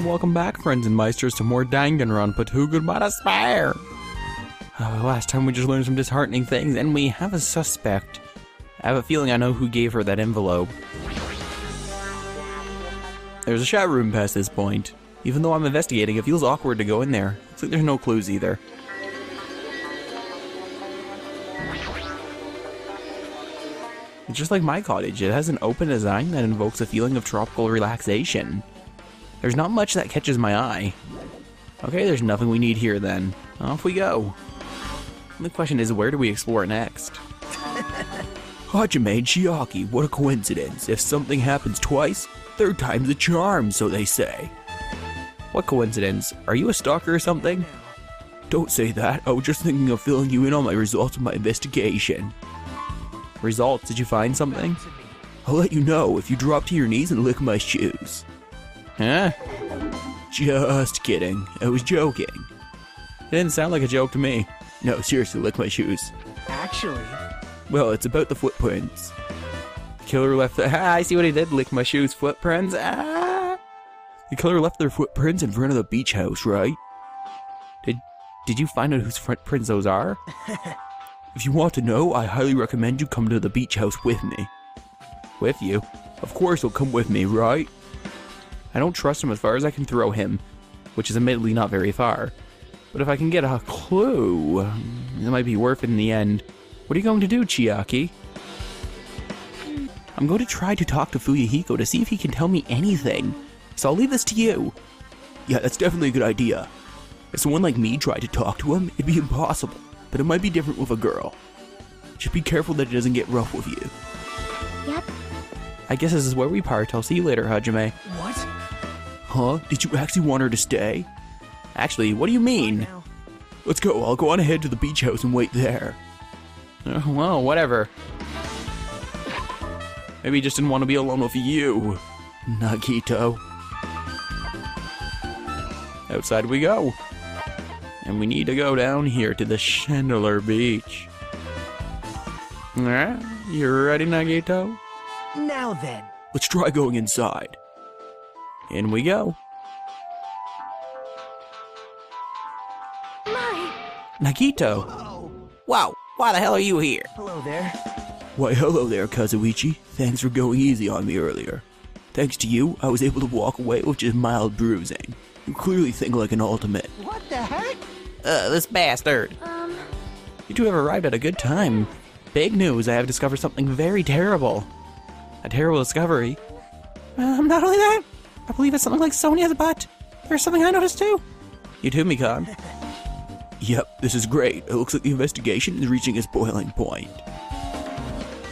Welcome back, friends and Meisters, to more Danganronpa, but who could but aspire? Last time we just learned some disheartening things, and we have a suspect. I have a feeling I know who gave her that envelope. There's a chat room past this point. Even though I'm investigating, it feels awkward to go in there. Looks like there's no clues either. It's just like my cottage. It has an open design that invokes a feeling of tropical relaxation. There's not much that catches my eye. Okay, there's nothing we need here then. Off we go. The question is, where do we explore next? Hajime and Chiaki, what a coincidence. If something happens twice, third time's a charm, so they say. What coincidence? Are you a stalker or something? Don't say that. I was just thinking of filling you in on my results of my investigation. Results? Did you find something? I'll let you know if you drop to your knees and lick my shoes. Huh? Just kidding. I was joking. It didn't sound like a joke to me. No, seriously, lick my shoes. Actually... Well, it's about the footprints. The killer left the... I see what he did. Lick my shoes. Footprints. The killer left their footprints in front of the beach house, right? Did you find out whose footprints those are? If you want to know, I highly recommend you come to the beach house with me. With you? Of course he'll come with me, right? I don't trust him as far as I can throw him, which is admittedly not very far. But if I can get a clue, it might be worth it in the end. What are you going to do, Chiaki? I'm going to try to talk to Fuyuhiko to see if he can tell me anything. So I'll leave this to you. Yeah, that's definitely a good idea. If someone like me tried to talk to him, it'd be impossible. But it might be different with a girl. Just be careful that it doesn't get rough with you. Yep. I guess this is where we part. I'll see you later, Hajime. What? Huh? Did you actually want her to stay? Actually, what do you mean? Let's go. I'll go on ahead to the beach house and wait there. Well, whatever. Maybe he just didn't want to be alone with you, Nagito. Outside we go. And we need to go down here to the Chandeleur beach. Alright, you ready, Nagito? Now then. Let's try going inside. In we go. My! Nagito! Oh. Wow, why the hell are you here? Hello there. Why, hello there, Kazuichi. Thanks for going easy on me earlier. Thanks to you, I was able to walk away with just mild bruising. You clearly think like an ultimate. What the heck? This bastard. You two have arrived at a good time. Big news, I have discovered something very terrible. A terrible discovery. Not only that, I believe it's something like Sonia's butt. There's something I noticed too. You too, Mikan. Yep, this is great. It looks like the investigation is reaching its boiling point.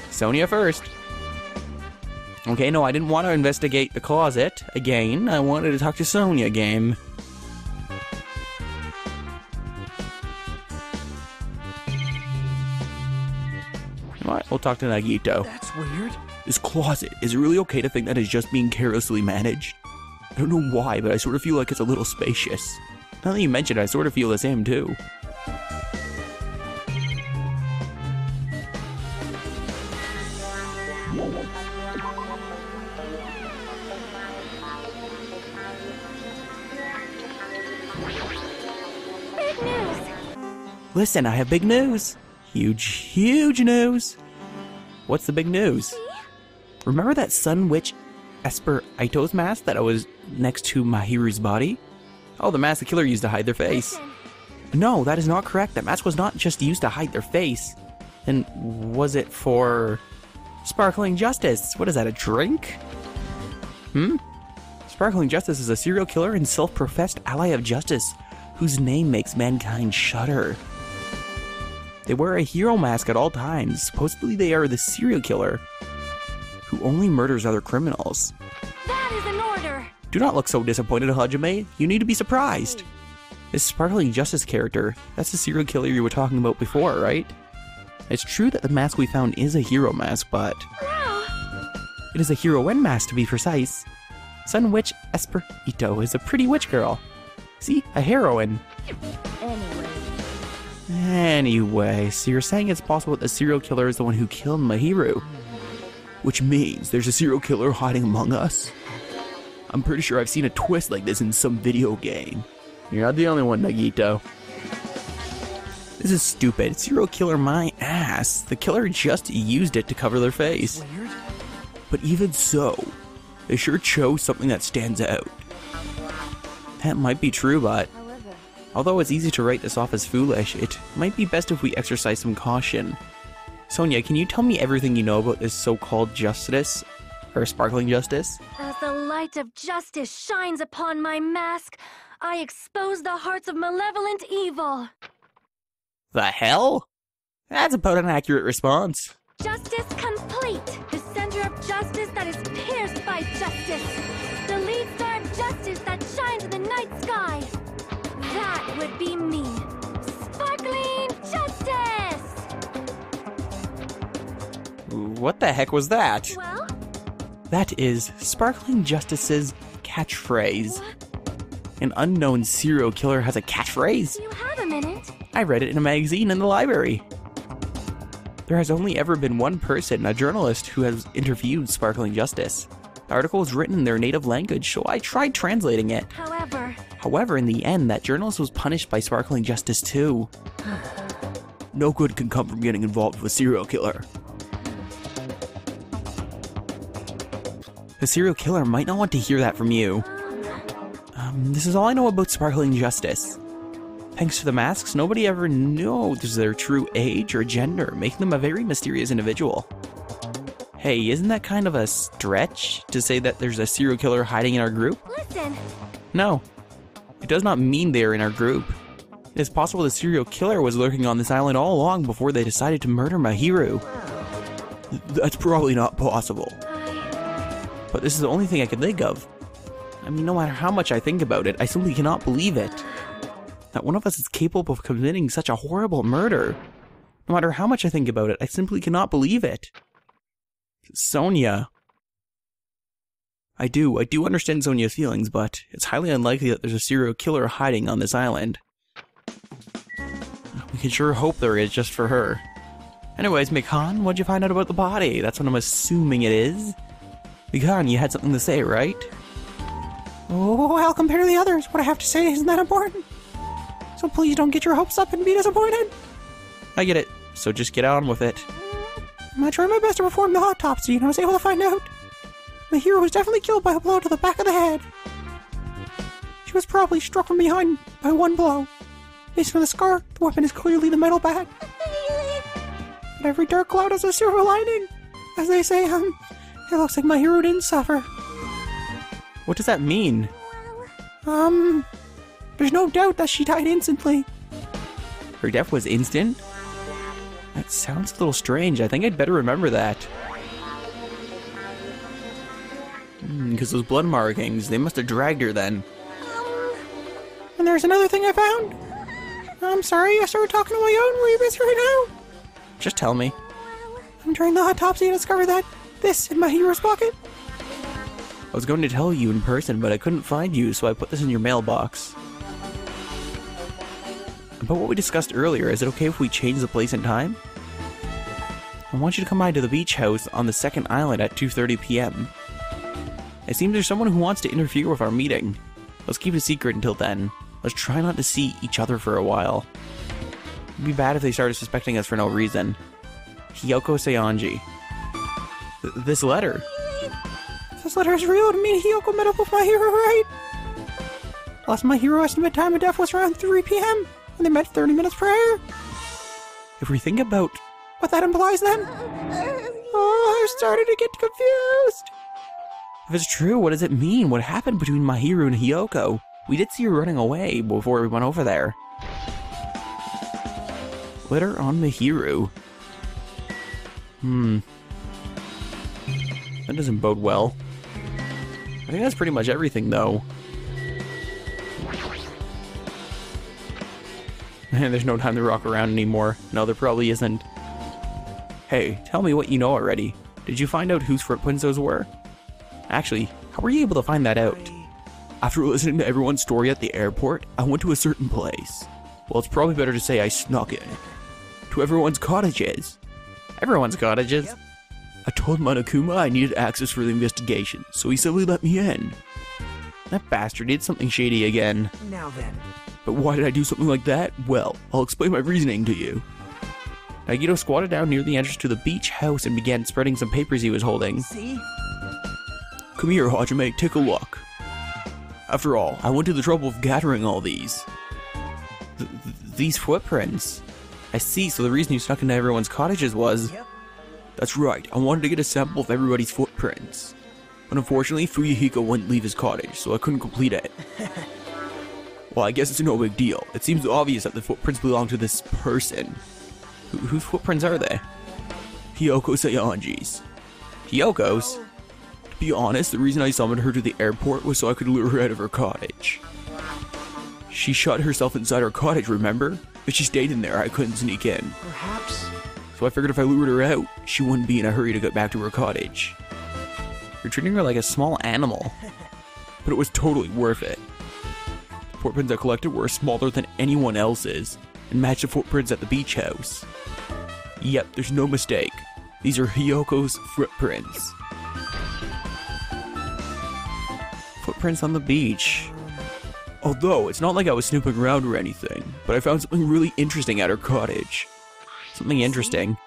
Sonia first. Okay, no, I didn't want to investigate the closet again. I wanted to talk to Sonia game. Alright, we'll talk to Nagito. That's weird. This closet, is it really okay to think that it's just being carelessly managed? I don't know why, but I sort of feel like it's a little spacious. Now that you mention it, I sort of feel the same too. Big news! Listen, I have big news. Huge news. What's the big news? Remember that Sun Witch Esper Ito's mask that was next to Mahiru's body? Oh, the mask the killer used to hide their face. Listen. No, that is not correct. That mask was not just used to hide their face. Then was it for Sparkling Justice? What is that, a drink? Sparkling Justice is a serial killer and self-professed ally of justice whose name makes mankind shudder. They wear a hero mask at all times. Supposedly they are the serial killer who only murders other criminals. That is an order! Do not look so disappointed, Hajime. You need to be surprised. This Sparkling Justice character, that's the serial killer you were talking about before, right? It's true that the mask we found is a hero mask, but No! it is a heroine mask to be precise. Sun Witch Esperito is a pretty witch girl. See? A heroine. Anyway, so you're saying it's possible that the serial killer is the one who killed Mahiru? Which means there's a serial killer hiding among us? I'm pretty sure I've seen a twist like this in some video game. You're not the only one, Nagito. This is stupid. Serial killer my ass. The killer just used it to cover their face. Weird. But even so, they sure chose something that stands out. That might be true, but although it's easy to write this off as foolish, it might be best if we exercise some caution. Sonia, can you tell me everything you know about this so-called justice? Or Sparkling Justice? As the light of justice shines upon my mask, I expose the hearts of malevolent evil. The hell? That's about an accurate response. Justice complete, the center of justice that is pierced by justice, the lead star of justice that shines in the night sky. That would be me. Sparkling Justice! What the heck was that? Well? That is Sparkling Justice's catchphrase. An unknown serial killer has a catchphrase? Do you have a minute? I read it in a magazine in the library. There has only ever been one person, a journalist, who has interviewed Sparkling Justice. The article was written in their native language, so I tried translating it. However, in the end, that journalist was punished by Sparkling Justice too. No good can come from getting involved with a serial killer. The serial killer might not want to hear that from you. This is all I know about Sparkling Justice. Thanks to the masks, nobody ever knows their true age or gender, making them a very mysterious individual. Hey, isn't that kind of a stretch to say that there's a serial killer hiding in our group? Listen. No. It does not mean they're in our group. It is possible the serial killer was lurking on this island all along before they decided to murder Mahiru. That's probably not possible. But this is the only thing I can think of. I mean, no matter how much I think about it, I simply cannot believe it. That one of us is capable of committing such a horrible murder. No matter how much I think about it, I simply cannot believe it. Sonia. I do understand Sonia's feelings, but it's highly unlikely that there's a serial killer hiding on this island. We can sure hope there is just for her. Anyways, Mikan, what'd you find out about the body? That's what I'm assuming it is. Mikan, you had something to say, right? Oh, well, compared to the others, what I have to say isn't that important. So please don't get your hopes up and be disappointed. I get it, so just get on with it. I'm gonna try my best to perform the autopsy, and I was able to find out the hero was definitely killed by a blow to the back of the head. She was probably struck from behind by one blow. Based on the scar, the weapon is clearly the metal bat. But every dark cloud has a silver lining. As they say, it looks like my hero didn't suffer. What does that mean? There's no doubt that she died instantly. Her death was instant? That sounds a little strange. I think I'd better remember that. Because those blood markings, they must have dragged her then. And there's another thing I found. I'm sorry, I started talking to my own. Will you busy right now? Just tell me. I'm trying the autopsy to discover that this in my hero's pocket. I was going to tell you in person, but I couldn't find you, so I put this in your mailbox. About what we discussed earlier, is it okay if we change the place and time? I want you to come by to the beach house on the second island at 2:30 p.m. It seems there's someone who wants to interfere with our meeting. Let's keep it a secret until then. Let's try not to see each other for a while. It'd be bad if they started suspecting us for no reason. Hiyoko Seonji. This letter. This letter is real to me. Hiyoko met up with my hero, right? Plus, my hero estimate time of death was around 3 p.m. and they met 30 minutes prior. If we think about what that implies, then, I started to get confused. If it's true, what does it mean? What happened between Mahiru and Hiyoko? We did see her running away before we went over there. Glitter on Mihiru. That doesn't bode well. I think that's pretty much everything, though. Man, there's no time to rock around anymore. No, there probably isn't. Hey, tell me what you know already. Did you find out whose footprints those were? Actually, how were you able to find that out? After listening to everyone's story at the airport, I went to a certain place. Well, it's probably better to say I snuck in. To everyone's cottages. Everyone's cottages? Yep. I told Monokuma I needed access for the investigation, so he simply let me in. That bastard did something shady again. Now then. But why did I do something like that? Well, I'll explain my reasoning to you. Nagito squatted down near the entrance to the beach house and began spreading some papers he was holding. See? Come here, Hajime, take a look. After all, I went to the trouble of gathering all these. These footprints. I see, so the reason you snuck into everyone's cottages was... Yep. That's right, I wanted to get a sample of everybody's footprints. But unfortunately, Fuyuhiko wouldn't leave his cottage, so I couldn't complete it. Well, I guess it's no big deal. It seems obvious that the footprints belong to this person. Whose footprints are they? Hiyoko Sayanji's. Hiyoko's? To be honest, the reason I summoned her to the airport was so I could lure her out of her cottage. She shut herself inside her cottage, remember? If she stayed in there, I couldn't sneak in. Perhaps. So I figured if I lured her out, she wouldn't be in a hurry to get back to her cottage. You're treating her like a small animal. But it was totally worth it. The footprints I collected were smaller than anyone else's, and matched the footprints at the beach house. Yep, there's no mistake. These are Hiyoko's footprints. Footprints on the beach. Although, it's not like I was snooping around or anything, but I found something really interesting at her cottage. Something interesting.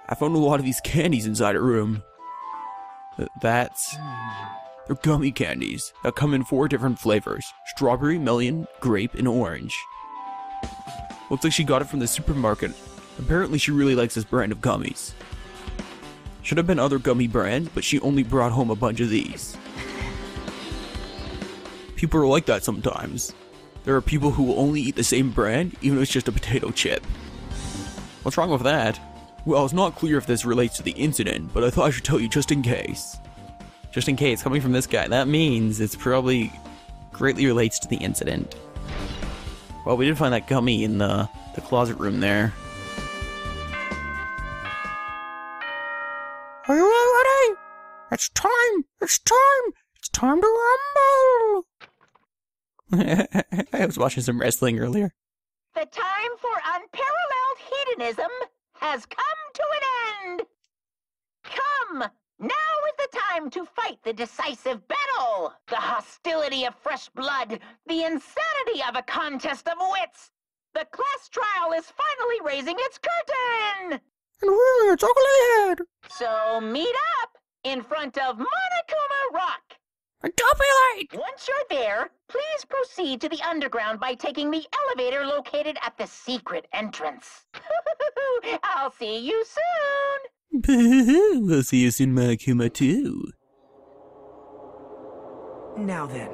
I found a lot of these candies inside her room. They're gummy candies that come in 4 different flavors. Strawberry, melon, grape, and orange. Looks like she got it from the supermarket. Apparently she really likes this brand of gummies. Should have been other gummy brands, but she only brought home a bunch of these. People are like that sometimes. There are people who will only eat the same brand, even if it's just a potato chip. What's wrong with that? Well, it's not clear if this relates to the incident, but I thought I should tell you just in case. Just in case, coming from this guy, that means it's probably greatly relates to the incident. Well, we did find that gummy in the closet room there. Are you all ready? It's time! It's time! It's time to rumble! I was watching some wrestling earlier. The time for unparalleled hedonism has come to an end! Come! Now is the time to fight the decisive battle! The hostility of fresh blood, the insanity of a contest of wits! The class trial is finally raising its curtain! And we're its ugly head! So meet up in front of Monokuma Rock! And don't be late! Once you're there, please proceed to the underground by taking the elevator located at the secret entrance. I'll see you soon! We'll see you soon, Monokuma, too. Now then.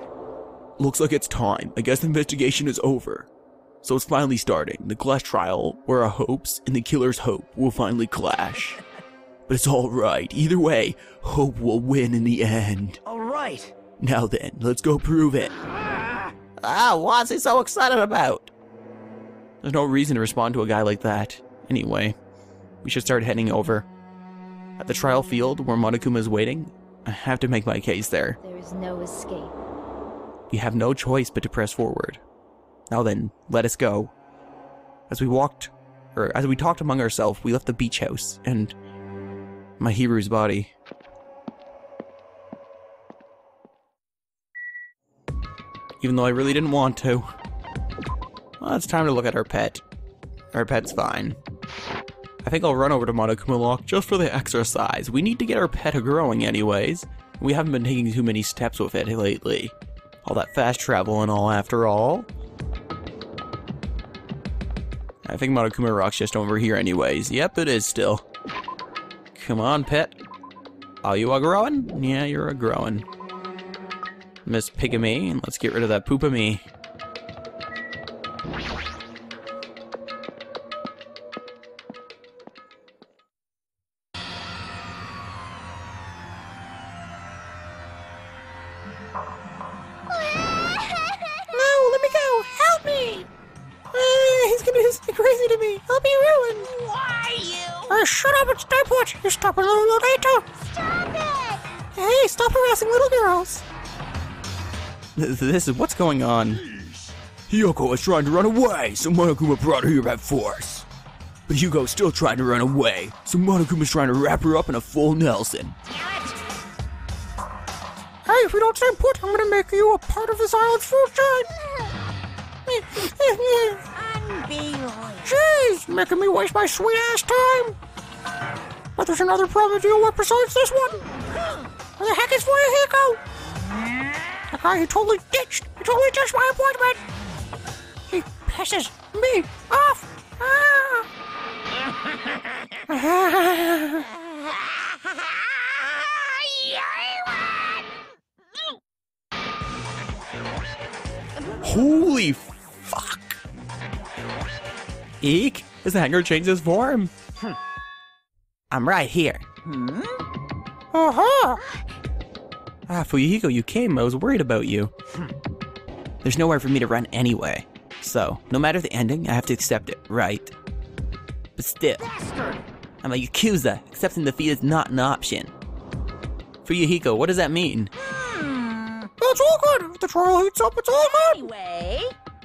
Looks like it's time. I guess the investigation is over. So it's finally starting. The class trial, where our hopes and the killer's hope will finally clash. But it's alright. Either way, hope will win in the end. Alright. Now then, let's go prove it. What's he so excited about? There's no reason to respond to a guy like that. Anyway, we should start heading over. At the trial field, where Monokuma is waiting, I have to make my case there. There is no escape. We have no choice but to press forward. Now then, let us go. As we talked among ourselves, we left the beach house, and Mahiru's body. Even though I really didn't want to. Well, it's time to look at our pet. Our pet's fine. I think I'll run over to Monokuma Lock just for the exercise. We need to get our pet growing anyways. We haven't been taking too many steps with it lately. All that fast travel and all after all. I think Monokuma Rock's just over here anyways. Yep, it is still. Come on, pet. Are you a growing? Yeah, you're a growing. Miss Pigamy, and let's get rid of that poop of me. Alright, shut up and stay put! You're stopping little later! Stop it! Hey, stop harassing little girls! This is what's going on. Hiyoko is trying to run away, so Monokuma brought her here by force. But Hugo's still trying to run away, so Monokuma's trying to wrap her up in a full Nelson. Hey, if you don't stay put, I'm gonna make you a part of this island's future! Unbelievable. Jeez, making me waste my sweet-ass time! But there's another problem to deal with besides this one! Where the heck is Hiko? That guy, he totally ditched my appointment! He pisses me off! Holy fuck! Eek! His hanger changed his form. I'm right here. Uh-huh! Ah, Fuyuhiko, you came. I was worried about you. There's nowhere for me to run anyway. So, no matter the ending, I have to accept it, right? But still, I'm a Yakuza. Accepting defeat is not an option. Fuyuhiko, what does that mean? That's all good! If the trial heats up, it's all good! Anyway,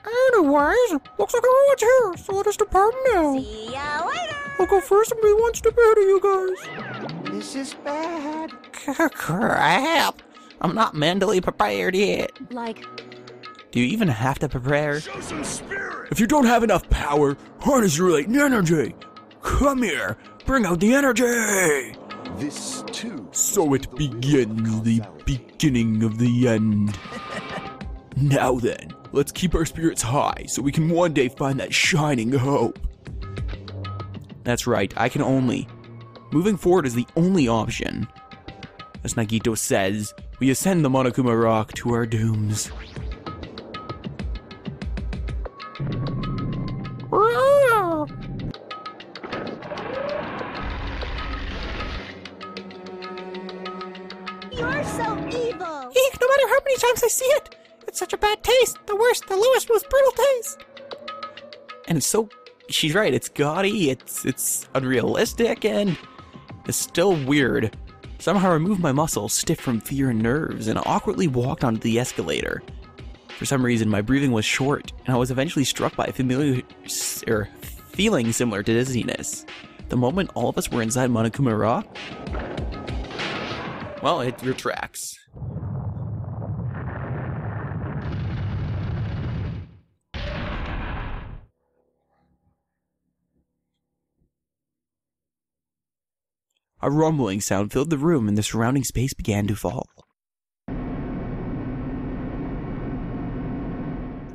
Anyways, looks like everyone's here, so let us depart now. see ya later. I'll go first and be one step ahead of you guys. This is bad. Crap! I'm not mentally prepared yet. Like, Do you even have to prepare? If you don't have enough power, harness your latent energy. Come here, bring out the energy. This too. So it begins, the beginning of the end. Now then, let's keep our spirits high so we can one day find that shining hope. That's right, I can only. Moving forward is the only option. As Nagito says, we ascend the Monokuma Rock to our dooms. you're so evil. Eek, no matter how many times I see it, it's such a bad taste. The worst, the lowest, most brutal taste. And it's so, she's right, it's gaudy, it's unrealistic, and it's still weird. Somehow I moved my muscles, stiff from fear and nerves, and awkwardly walked onto the escalator. For some reason, my breathing was short, and I was eventually struck by a feeling similar to dizziness. The moment all of us were inside Monokuma Rock, well, it retracts. A rumbling sound filled the room and the surrounding space began to fall.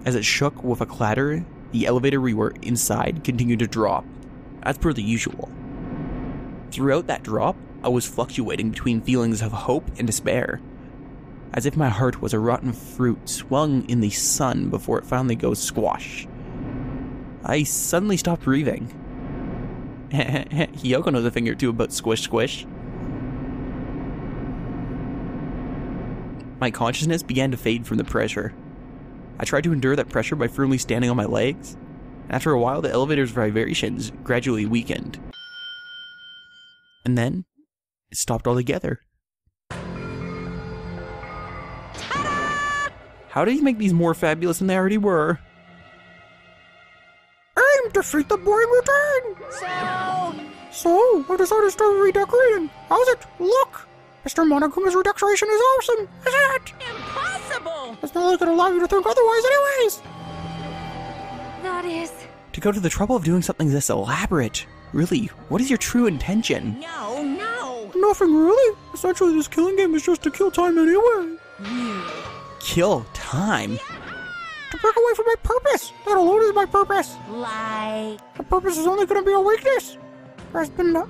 As it shook with a clatter, the elevator we were inside continued to drop, as per the usual. Throughout that drop, I was fluctuating between feelings of hope and despair, as if my heart was a rotten fruit swung in the sun before it finally goes squash. I suddenly stopped breathing. Hiyoko knows a thing or two about squish squish. My consciousness began to fade from the pressure. I tried to endure that pressure by firmly standing on my legs. After a while, the elevator's vibrations gradually weakened. And then, it stopped altogether. How did he make these more fabulous than they already were? Aim, defeat the boy in return! So, I decided to start redecorating. How's it? Look! Mr. Monokuma's redecoration is awesome, isn't it? Impossible! It's not gonna allow you to think otherwise anyways! That is... To go to the trouble of doing something this elaborate. Really, what is your true intention? No, no! Nothing really. Essentially, this killing game is just to kill time anyway. Kill time? To break away from my purpose. That alone is my purpose. Like... The purpose is only gonna be a weakness. There's been no...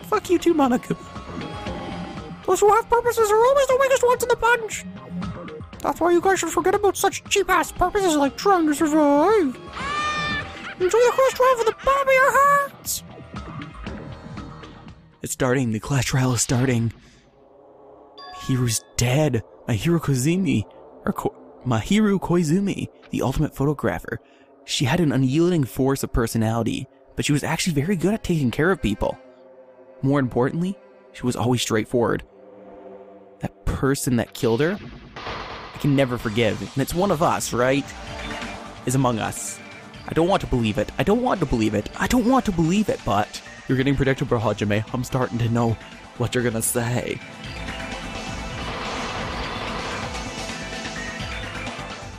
Fuck you too, Monokuma. Those who have purposes are always the weakest ones in the bunch. That's why you guys should forget about such cheap-ass purposes like trying to survive. Enjoy the quest trial for the bottom of your hearts. It's starting. The class trial is starting. Hiru's dead. Mahiru Koizumi, the ultimate photographer. She had an unyielding force of personality, but she was actually very good at taking care of people. More importantly, she was always straightforward. That person that killed her, I can never forgive, and it's one of us, right? Is among us. I don't want to believe it. I don't want to believe it. I don't want to believe it, but you're getting predictable, Hajime. I'm starting to know what you're gonna say.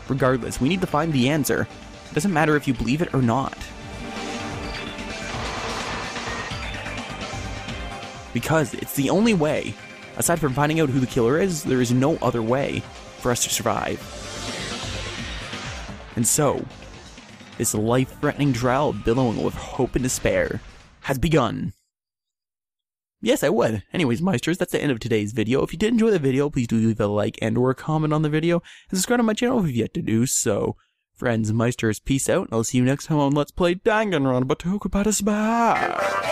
Regardless, we need to find the answer. It doesn't matter if you believe it or not. Because it's the only way. Aside from finding out who the killer is, there is no other way for us to survive. And so, this life-threatening trial billowing with hope and despair has begun. Yes, I would. Anyways, Meisters, that's the end of today's video. If you did enjoy the video, please do leave a like and or a comment on the video, and subscribe to my channel if you've yet to do so. Friends, Meisters, peace out, and I'll see you next time on Let's Play Danganronpa. Goodbye to Smash!